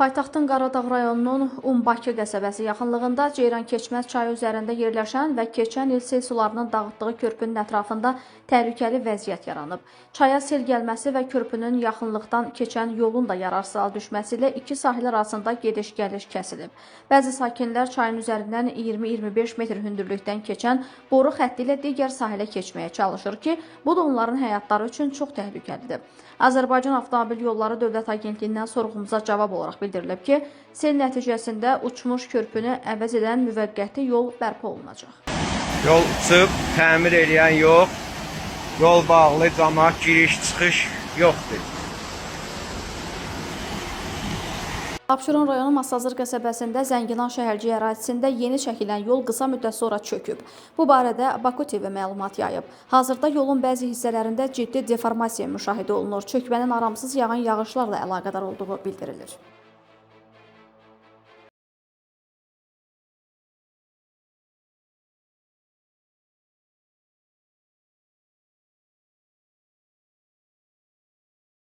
Paytaxtın Qaradağ rayonunun Umbaki qəsəbəsi yaxınlığında Ceyrankeçməz çayı üzərində yerləşən və keçən il sel sularının dağıtdığı körpünün ətrafında təhlükəli vəziyyət yaranıb. Çaya sel gəlməsi və körpünün yaxınlıqdan keçən yolun da yararsız hal düşməsi ilə iki sahil arasında gediş-gəliş kəsilib. Bəzi sakinlər çayın üzərindən 20-25 metr hündürlükdən keçən boru xətti ilə digər sahilə keçməyə çalışır ki, bu da onların həyatları üçün çox təhlükəlidir. Azərbaycan Avtomobil Yolları Dövlət Agentliyindən sorğumuza cavab olaraq bildirilib ki, sel nəticəsində uçmuş körpünü əvəz edən müvəqqəti yol bərpa olunacaq. Yol uçub, təmir eləyən yox, yol bağlı, camaat giriş-çıxış yoxdur. Abşeron rayonu Masazır qəsəbəsində Zəngilan şəhərciyi ərazisində yeni çəkilən yol qısa müddət sonra çöküb. Bu barədə Baku TV məlumat yayıb. Hazırda yolun bəzi hissələrində ciddi deformasiya müşahidə olunur. Çökmənin aramsız yağan yağışlarla əlaqədar olduğu bildirilir.